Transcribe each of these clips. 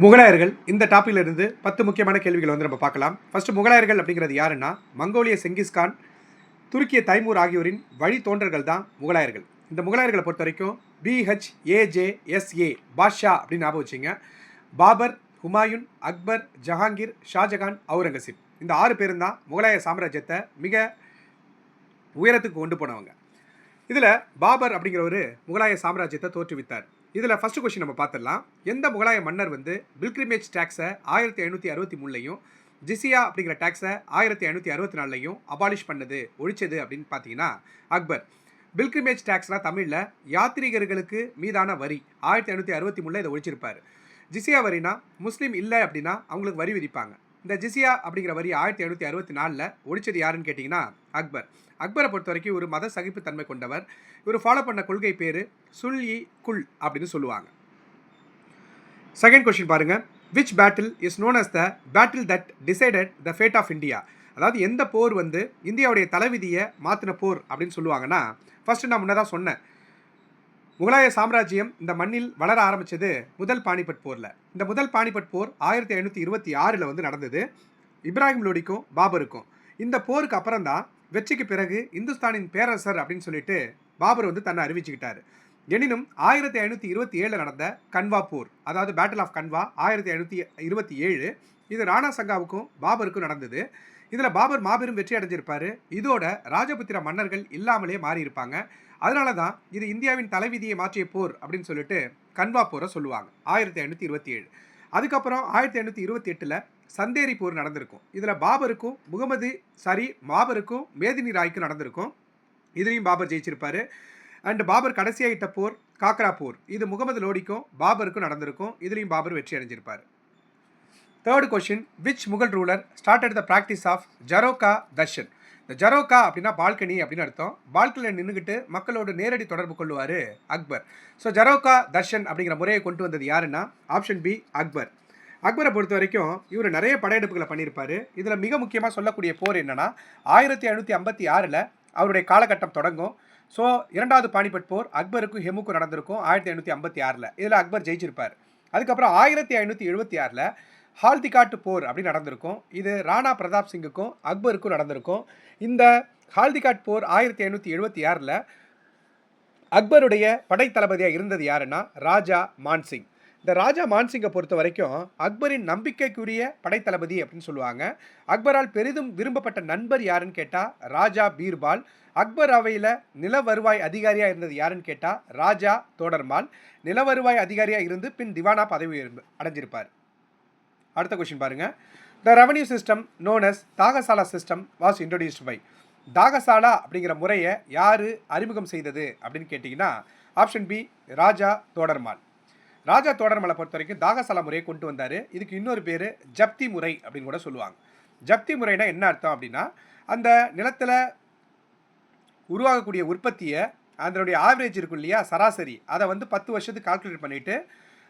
முகலாயர்கள் இந்த டாப்பிக்ல இருந்து 10 முக்கியமான கேள்விகளை நம்ம பார்க்கலாம். ஃபர்ஸ்ட் முகலாயர்கள் அப்படிங்கிறது யாருன்னா, மங்கோலிய செங்கிஸ்கான், துருக்கிய தைமூர் ஆகியோரின் வழித்தோன்றல்கள் தான் முகலாயர்கள். இந்த முகலாயர்களை பொறுத்த வரைக்கும் BHAJSA பாட்ஷா அப்படின்னு ஞாபகம் வச்சுங்க. பாபர், ஹுமாயூன், அக்பர், ஜஹாங்கீர், ஷாஜகான், அவுரங்கசீப் இந்த 6 பேரும் தான் முகலாய சாம்ராஜ்யத்தை மிக உயரத்துக்கு கொண்டு போனவங்க. இதில் பாபர் அப்படிங்கிறவர் முகலாய சாம்ராஜ்யத்தை தோற்றுவித்தார். இதில் ஃபர்ஸ்ட் கொஸ்டின் நம்ம பார்த்துடலாம். எந்த முகலாய மன்னர் பில்கிரிமேஜ் டேக்ஸை 1563லையும் ஜிசியா அப்படிங்கிற டேக்ஸை 1564லையும் அபாலிஷ் பண்ணது, ஒழிச்சது அப்படின்னு பார்த்தீங்கன்னா அக்பர். பில்கிரிமேஜ் டேக்ஸ்னால் தமிழில் யாத்ரீகர்களுக்கு மீதான வரி. 1563 இதை ஒழிச்சிருப்பார். ஜிசியா வரினா முஸ்லீம் இல்லை அப்படின்னா அவங்களுக்கு வரி விதிப்பாங்க. இந்த ஜிசியா அப்படிங்கிற வரி 1764 ஒழிச்சது யாருன்னு கேட்டிங்கன்னா அக்பர். அக்பரை பொறுத்த வரைக்கும் ஒரு மத சகிப்புத்தன்மை கொண்டவர். இவர் ஃபாலோ பண்ண கொள்கை பேர் சுல்-இ குல் அப்படின்னு சொல்லுவாங்க. செகண்ட் கொஸ்டின் பாருங்க. Which battle is known as the battle that decided the fate of India? அதாவது எந்த போர் இந்தியாவுடைய தலைவிதியை மாற்றின போர் அப்படின்னு சொல்லுவாங்கன்னா, ஃபர்ஸ்ட் நான் முன்னதாக சொன்னேன், முகலாய சாம்ராஜ்யம் இந்த மண்ணில் வளர ஆரம்பித்தது முதல் பானிபட் போரில். இந்த முதல் பானிபட் போர் 1526 நடந்தது. இப்ராஹிம் லோடிக்கும் பாபருக்கும். இந்த போருக்கு அப்புறம் தான் வெற்றிக்கு பிறகு இந்துஸ்தானின் பேரரசர் அப்படின்னு சொல்லிட்டு பாபர் தன்னை அறிவிச்சுக்கிட்டாரு. எனினும் 1527 நடந்த கன்வா போர், அதாவது பேட்டில் ஆஃப் கன்வா 1527, இது ராணா சங்காவுக்கும் பாபருக்கும் நடந்தது. இதில் பாபர் மாபெரும் வெற்றி அடைஞ்சிருப்பாரு. இதோட ராஜபுத்திர மன்னர்கள் இல்லாமலே மாறி இருப்பாங்க. அதனால தான் இது இந்தியாவின் தலைவிதியை மாற்றிய போர் அப்படின்னு சொல்லிட்டு கன்வா போரை சொல்லுவாங்க 1527. அதுக்கப்புறம் 1528 சந்தேரி போர் நடந்திருக்கும். இதில் பாபருக்கும் மேதினி ராய்க்கும் நடந்திருக்கும். இதுலேயும் பாபர் ஜெயிச்சிருப்பாரு. அண்ட் பாபர் கடைசியாக இட்ட போர் காக்ரா போர், இது முகமது லோடிக்கும் பாபருக்கும் நடந்திருக்கும். இதுலேயும் பாபர் வெற்றி அடைஞ்சிருப்பார். Third question. Which Mughal ruler started the practice of jharokha darshan? இந்த ஜரோகா அப்படின்னா பால்கனி அப்படின்னு அர்த்தம். பால்கனியில் நின்றுக்கிட்டு மக்களோடு நேரடி தொடர்பு கொள்வார் அக்பர். ஸோ ஜரோகா தர்ஷன் அப்படிங்கிற முறையை கொண்டு வந்தது யாருன்னா, ஆப்ஷன் பி அக்பர். அக்பரை பொறுத்த வரைக்கும் இவர் நிறைய படையெடுப்புகளை பண்ணியிருப்பார். இதில் மிக முக்கியமாக சொல்லக்கூடிய போர் என்னென்னா 1556 அவருடைய காலகட்டம் தொடங்கும். ஸோ இரண்டாவது பானிபட் போர் அக்பருக்கும் ஹெமுக்கும் நடந்திருக்கும் 1556. இதில் அக்பர் ஜெயிச்சிருப்பார். அதுக்கப்புறம் 1576 ஹால்திகாட் போர் அப்படி நடந்திருக்கும். இது ராணா பிரதாப் சிங்குக்கும் அக்பருக்கும் நடந்திருக்கும். இந்த ஹால்திகாட் போர் 1576 அக்பருடைய படைத்தளபதியாக இருந்தது யாருன்னா ராஜா மான்சிங். இந்த ராஜா மான்சிங்கை பொறுத்த வரைக்கும் அக்பரின் நம்பிக்கைக்குரிய படைத்தளபதி அப்படின்னு சொல்லுவாங்க. அக்பரால் பெரிதும் விரும்பப்பட்ட நண்பர் யாருன்னு கேட்டால் ராஜா பீர்பால். அக்பர் அவையில் நில வருவாய் அதிகாரியாக இருந்தது யாருன்னு கேட்டால் ராஜா தோடர்மால். நில வருவாய் அதிகாரியாக இருந்து பின் திவானா பதவி அடைஞ்சிருப்பார். அடுத்த கொஸ்டின் பாருங்க. The revenue system known as Dahsala system was introduced by? Dahsala அப்படிங்கிற முறையை யார் அறிமுகம் செய்தது அப்படின்னு கேட்டிங்கன்னா, ஆப்ஷன் பி ராஜா தோடர்மால். ராஜா தோடர்மலை பொறுத்த வரைக்கும் தாகசாலா முறையை கொண்டு வந்தார். இதுக்கு இன்னொரு பேர் ஜப்தி முறை அப்படின்னு கூட சொல்லுவாங்க. ஜப்தி முறைனா என்ன அர்த்தம் அப்படின்னா, அந்த நிலத்தில் உருவாகக்கூடிய உற்பத்தியை, அதனுடைய ஆவரேஜ் இருக்கும் இல்லையா, சராசரி, அதை 10 வருஷத்துக்கு கால்குலேட் பண்ணிவிட்டு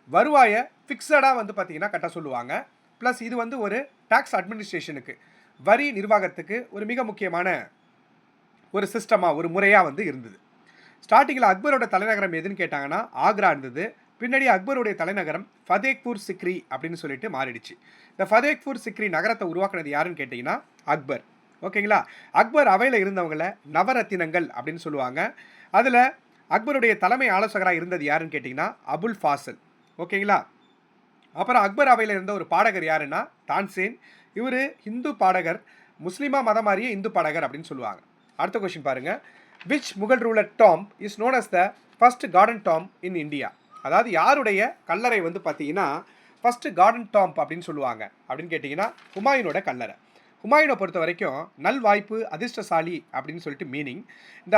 வருவாயை ஃபிக்ஸடாக பார்த்தீங்கன்னா கட்ட சொல்லுவாங்க. ப்ளஸ் இது ஒரு டாக்ஸ் அட்மினிஸ்ட்ரேஷனுக்கு, வரி நிர்வாகத்துக்கு ஒரு மிக முக்கியமான ஒரு சிஸ்டமாக, ஒரு முறையாக இருந்தது. ஸ்டார்டிங்கில் அக்பரோட தலைநகரம் எதுன்னு கேட்டாங்கன்னா ஆக்ரா இருந்தது. பின்னாடி அக்பருடைய தலைநகரம் ஃபதேக்பூர் சிக்ரி அப்படின்னு சொல்லிட்டு மாறிடுச்சு. இந்த ஃபதேக்பூர் சிக்ரி நகரத்தை உருவாக்குனது யாருன்னு கேட்டிங்கன்னா அக்பர். ஓகேங்களா? அக்பர் அவையில் இருந்தவங்களை நவரத்தினங்கள் அப்படின்னு சொல்லுவாங்க. அதில் அக்பருடைய தலைமை ஆலோசகராக இருந்தது யாருன்னு கேட்டிங்கன்னா அபுல் ஃபாசல். ஓகேங்களா? அப்புறம் அக்பர் அவையில் இருந்த ஒரு பாடகர் யாருன்னா தான்சேன். இவர் ஹிந்து பாடகர், முஸ்லீமா மதம் மாறிய இந்து பாடகர் அப்படின்னு சொல்லுவாங்க. அடுத்த கொஸ்டின் பாருங்கள். Which Mughal ruler tomb is known as the first garden tomb in India? அதாவது யாருடைய கல்லறை பார்த்தீங்கன்னா ஃபர்ஸ்ட் கார்டன் டாம்ப் அப்படின்னு சொல்லுவாங்க அப்படின்னு கேட்டிங்கன்னா ஹுமாயூனோட கல்லறை. ஹுமாயூனை பொறுத்த வரைக்கும் நல்வாய்ப்பு, அதிர்ஷ்டசாலி அப்படின்னு சொல்லிட்டு மீனிங். இந்த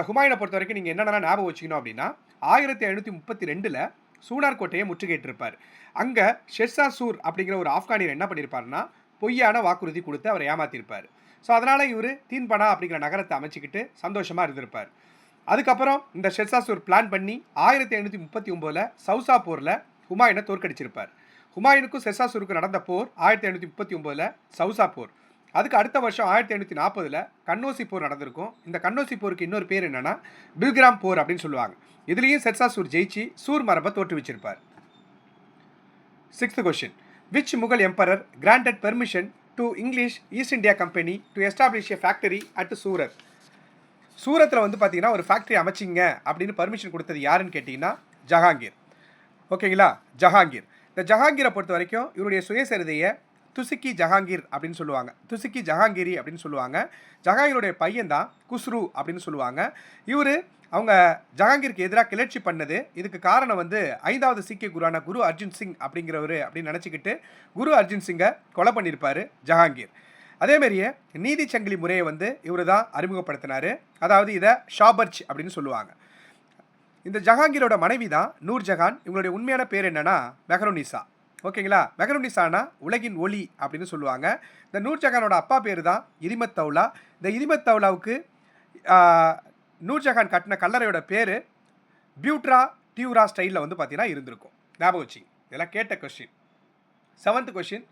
ஹுமாயூனை பொறுத்த வரைக்கும் நீங்கள் என்னென்ன ஞாபகம் வச்சுக்கணும் அப்படின்னா, 1532 சூனார் கோட்டையை முற்றுகையிட்டிருப்பார். அங்கே ஷெர்ஷா சூர் அப்படிங்கிற ஒரு ஆப்கானியர் என்ன பண்ணியிருப்பாருன்னா பொய்யான வாக்குறுதி கொடுத்து அவரை ஏமாற்றிருப்பார். ஸோ அதனால் இவர் தீன்பனா அப்படிங்கிற நகரத்தை அமைச்சிக்கிட்டு சந்தோஷமாக இருந்திருப்பார். அதுக்கப்புறம் இந்த ஷெர்ஷாசூர் பிளான் பண்ணி 1539 சவுசா போரில் ஹுமாயூனை தோற்கடிச்சிருப்பார். ஹுமாயூனுக்கும் ஷெர்ஷாசூருக்கும் நடந்த போர் 1539 சவுசா போர். அதுக்கு அடுத்த வருஷம் 1540 கன்னோசி போர் நடந்திருக்கும். இந்த கன்னோசி போருக்கு இன்னொரு பேர் என்னன்னா பில்கிராம் போர் அப்படின்னு சொல்லுவாங்க. இதுலேயும் ஷெர்ஷாசூர் ஜெயிச்சு சூர் மரபை தோற்றுவிச்சிருப்பார். Sixth question, which Mughal emperor granted permission to English east India company to establish a factory at Surat? சூரத்தில் வந்து பார்த்தீங்கன்னா ஒரு ஃபேக்ட்ரி அமைச்சிங்க அப்படின்னு பர்மிஷன் கொடுத்தது யாருன்னு கேட்டிங்கன்னா ஜஹாங்கீர். ஓகேங்களா, ஜஹாங்கீர். இந்த ஜஹாங்கீரை பொறுத்த வரைக்கும் இவருடைய சுயசரிதையை துசிக்கி ஜஹாங்கீர் அப்படின்னு சொல்லுவாங்க, துசிக்கி ஜஹாங்கீரி அப்படின்னு சொல்லுவாங்க. ஜஹாங்கீருடைய பையன் தான் குஸ்ரு அப்படின்னு சொல்லுவாங்க. இவர் அவங்க ஜஹாங்கீருக்கு எதிராக கிளர்ச்சி பண்ணது. இதுக்கு காரணம் வந்து 5வது சீக்கிய குருவான குரு அர்ஜுன் சிங் அப்படிங்கிறவர் அப்படின்னு நினச்சிக்கிட்டு குரு அர்ஜுன் சிங்கை கொலை பண்ணியிருப்பார் ஜஹாங்கீர். அதேமாரியே நீதி சங்கிலி முறையை வந்து இவர் தான் அறிமுகப்படுத்தினார். அதாவது இதை ஷாபர்ஜ் அப்படின்னு சொல்லுவாங்க. இந்த ஜஹாங்கீரோட மனைவி தான் நூர்ஜஹான். இவங்களுடைய உண்மையான பேர் என்னன்னா மெஹருநிசா. ஓகேங்களா, மெஹருநிசானா உலகின் ஒளி அப்படின்னு சொல்லுவாங்க. இந்த நூர்ஜஹானோட அப்பா பேர் தான் இரிமத் தௌலா. இந்த இரிமத் தௌலாவுக்கு நூர்ஜஹான் கட்டின கல்லறையோட பேர் பியூட்ரா டியூரா ஸ்டைலில் வந்து பார்த்தீங்கன்னா இருந்திருக்கும். ஞாபகம் வச்சு, இதெல்லாம் கேட்ட question. 7th question,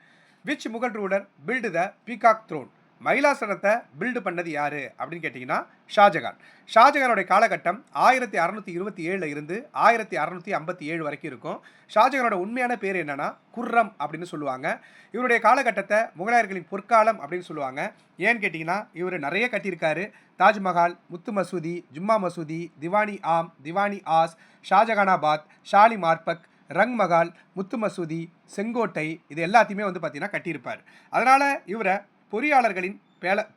which Mughal ruler built the peacock throne? மயிலாசனத்தை பில்டு பண்ணது யார் அப்படின்னு கேட்டிங்கன்னா ஷாஜகான். ஷாஜகானுடைய காலகட்டம் 1627 இருந்து 1657 வரைக்கும் இருக்கும். ஷாஜகானோட உண்மையான பேர் என்னன்னா குர்ரம் அப்படின்னு சொல்லுவாங்க. இவருடைய காலகட்டத்தை முகலாயர்களின் பொற்காலம் அப்படின்னு சொல்லுவாங்க. ஏன்னு கேட்டிங்கன்னா இவர் நிறைய கட்டியிருக்காரு. தாஜ்மஹால், முத்து மசூதி, ஜும்மா மசூதி, திவானி ஆம், திவானி ஆஸ், ஷாஜகானாபாத், ஷாலி மார்பக், ரங் மகால், முத்து மசூதி, செங்கோட்டை, இது எல்லாத்தையுமே வந்து பார்த்தீங்கன்னா கட்டியிருப்பார். அதனால் இவரை பொறியாளர்களின்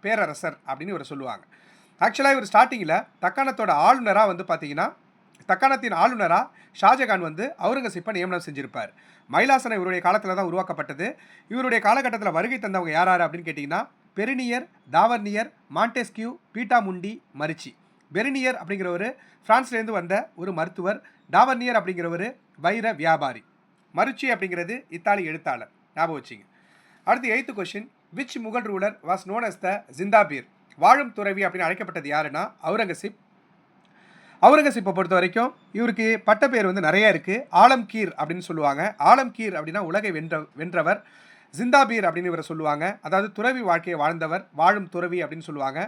பேரரசர் அப்படின்னு இவர் சொல்லுவாங்க. ஆக்சுவலாக இவர் ஸ்டார்டிங்கில் தக்காணத்தோட ஆளுநராக வந்து பார்த்தீங்கன்னா தக்காணத்தின் ஆளுநராக ஷாஜகான் வந்து அவுரங்கசீப்பை நியமனம் செஞ்சிருப்பார். மயிலாசனம் இவருடைய காலத்தில் தான் உருவாக்கப்பட்டது. இவருடைய காலகட்டத்தில் வருகை தந்தவங்க யார் அப்படின்னு கேட்டிங்கன்னா பெரினியர், தாவர்னியர், மாண்டெஸ்கியூ, பீட்டாமுண்டி, மரிச்சி. பெரினியர் அப்படிங்கிறவர் பிரான்ஸ்லேருந்து வந்த ஒரு மருத்துவர். டாவர்னியர் அப்படிங்கிறவர் வைர வியாபாரி. மரிச்சி அப்படிங்கிறது இத்தாலி எழுத்தாளர். ஞாபகம் வச்சிங்க. அடுத்து 8th question, which Mughal ruler was known as த ஜிந்தாபீர்? வாழும் துறவி அப்படின்னு அழைக்கப்பட்டது யாருன்னா அவுரங்கசீப். அவுரங்கசீப்பை பொறுத்த வரைக்கும் இவருக்கு பட்ட பேர் வந்து நிறைய இருக்குது. ஆலம்கீர் அப்படின்னு சொல்லுவாங்க. ஆலம்கீர் அப்படின்னா உலகை வென்றவர். ஜிந்தாபீர் அப்படின்னு இவரை சொல்லுவாங்க. அதாவது துறவி வாழ்க்கையை வாழ்ந்தவர், வாழும் துறவி அப்படின்னு சொல்லுவாங்க.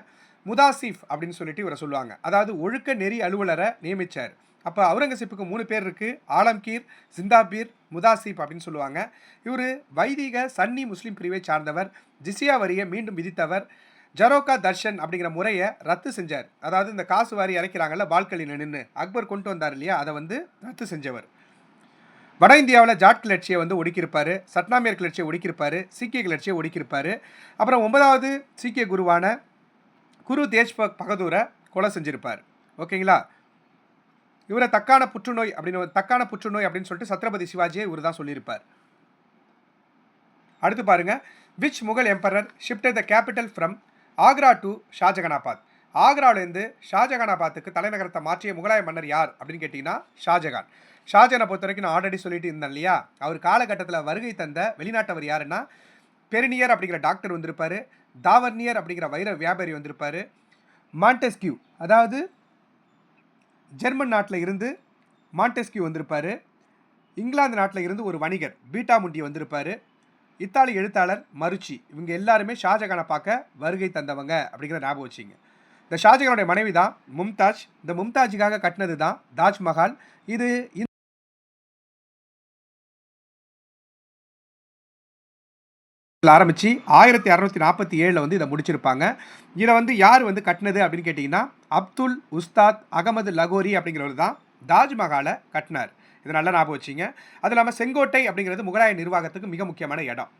முதாசிஃப் அப்படின்னு சொல்லிட்டு இவரை சொல்லுவாங்க. அதாவது ஒழுக்க நெறி அலுவலரை நியமித்தார். அப்போ அவுரங்கசீப்புக்கு 3 பேர் இருக்குது. ஆலம்கீர், ஜிந்தாபீர், முதாசிப் அப்படின்னு சொல்லுவாங்க. இவர் வைதிக சன்னி முஸ்லீம் பிரிவை சார்ந்தவர். ஜிசியா வரியை மீண்டும் விதித்தவர். ஜரோகா தர்ஷன் அப்படிங்கிற முறையை ரத்து செஞ்சார். அதாவது இந்த காசு வாரி இறக்கிறாங்கல்ல பால்கனியில் நின்று அக்பர் கொண்டு வந்தார் இல்லையா, அதை வந்து ரத்து செஞ்சவர். வட இந்தியாவில் ஜாட் கிளர்ச்சியை வந்து ஒடுக்கியிருப்பார். சட்னாமியர் கிளர்ச்சியை ஒடுக்கியிருப்பார். சீக்கிய கிளர்ச்சியை ஒடுக்கியிருப்பார். அப்புறம் 9வது சீக்கிய குருவான குரு தேஜ்பக் பகதூரை கொலை செஞ்சிருப்பார். ஓகேங்களா, இவரை தக்கான புற்றுநோய் அப்படின்னு சொல்லிட்டு சத்ரபதி சிவாஜியை இவர் தான் சொல்லியிருப்பார். அடுத்து பாருங்க, which Mughal emperor shifted the capital from Agra to Shahjahanabad? ஆக்ராவிலேருந்து ஷாஜகானாபாத்துக்கு தலைநகரத்தை மாற்றிய முகலாய மன்னர் யார் அப்படின்னு கேட்டிங்கன்னா ஷாஜகான். ஷாஜகானை பொறுத்த வரைக்கும் நான் ஆல்ரெடி சொல்லிட்டு இருந்தேன் இல்லையா, அவர் காலகட்டத்தில் வருகை தந்த வெளிநாட்டவர் யாருன்னா பெரினியர் அப்படிங்கிற டாக்டர் வந்திருப்பார். தாவர்னியர் அப்படிங்கிற வைர வியாபாரி வந்திருப்பார். மாண்டெஸ்கியூ அதாவது ஜெர்மன் நாட்டில் இருந்து மாண்டெஸ்கியூ வந்திருப்பார். இங்கிலாந்து நாட்டில் இருந்து ஒரு வணிகர் பீட்டாமுண்டி வந்திருப்பார். இத்தாலி எழுத்தாளர் மருச்சி. இவங்க எல்லாருமே ஷாஜகானை பார்க்க வருகை தந்தவங்க அப்படிங்கிற ஞாபகம் வச்சிங்க. இந்த ஷாஜகானுடைய மனைவி தான் மும்தாஜ். இந்த மும்தாஜுக்காக கட்டினது தான் தாஜ்மஹால். இது ஆரம்பித்து 1647 வந்து இதை முடிச்சிருப்பாங்க. இதை வந்து யார் வந்து கட்டினது அப்படின்னு கேட்டிங்கன்னா அப்துல் உஸ்தாத் அகமது லகோரி அப்படிங்கிறவர் தான் தாஜ்மஹாலை கட்டினார். இது நல்லா ஞாபகம் வச்சிங்க. அது இல்லாமல் செங்கோட்டை அப்படிங்கிறது முகலாய நிர்வாகத்துக்கு மிக முக்கியமான இடம்.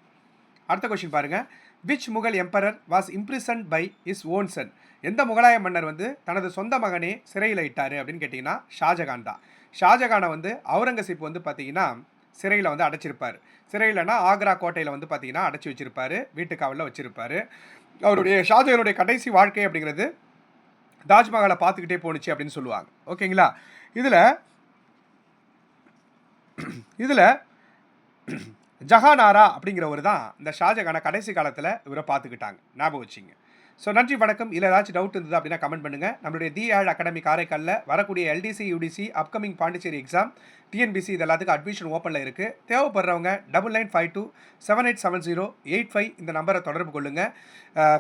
அடுத்த கொஸ்டின் பாருங்கள், which Mughal emperor was imprisoned by his own son? எந்த முகலாய மன்னர் வந்து தனது சொந்த மகனே சிறையில் இட்டார் அப்படின்னு கேட்டிங்கன்னா ஷாஜகான் தான். ஷாஜகானை வந்து அவுரங்கசீப் வந்து பார்த்தீங்கன்னா சிறையில் வந்து அடைச்சிருப்பார். சிறையில்னா ஆக்ரா கோட்டையில் வந்து பார்த்தீங்கன்னா அடைச்சி வச்சிருப்பார், வீட்டு காவலில் வச்சிருப்பார். அவருடைய ஷாஜகானுடைய கடைசி வாழ்க்கை அப்படிங்கிறது தாஜ்மஹாலை பார்த்துக்கிட்டே போணுச்சு அப்படின்னு சொல்லுவாங்க. ஓகேங்களா, இதில் ஜஹானாரா அப்படிங்கிறவர் தான் இந்த ஷாஜகானை கடைசி காலத்தில் இவரை பார்த்துக்கிட்டாங்க. ஞாபகம் வச்சிங்க. ஸோ நன்றி, வணக்கம். இல்லை ஏதாச்சும் டவுட் இருந்தது அப்படின்னா கமெண்ட் பண்ணுங்கள். நம்மளுடைய தி ஏழ் அகாடமி காரைக்காலில் வரக்கூடிய LDC, UDC, upcoming Pondicherry exam, TNPSC இது எல்லாத்துக்கும் அட்மிஷன் ஓப்பனில் இருக்குது. தேவைப்படுறவங்க 9952787085 இந்த நம்பரை தொடர்பு கொள்ளுங்கள்.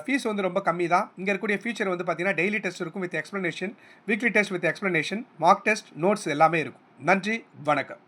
ஃபீஸ் வந்து ரொம்ப கம்மி தான். இங்கே இருக்கக்கூடிய ஃபீச்சர் வந்து பார்த்தீங்கன்னா டெய்லி டெஸ்ட் இருக்கும் with explanation, weekly test with explanation, mark test, notes எல்லாமே இருக்கும். நன்றி, வணக்கம்.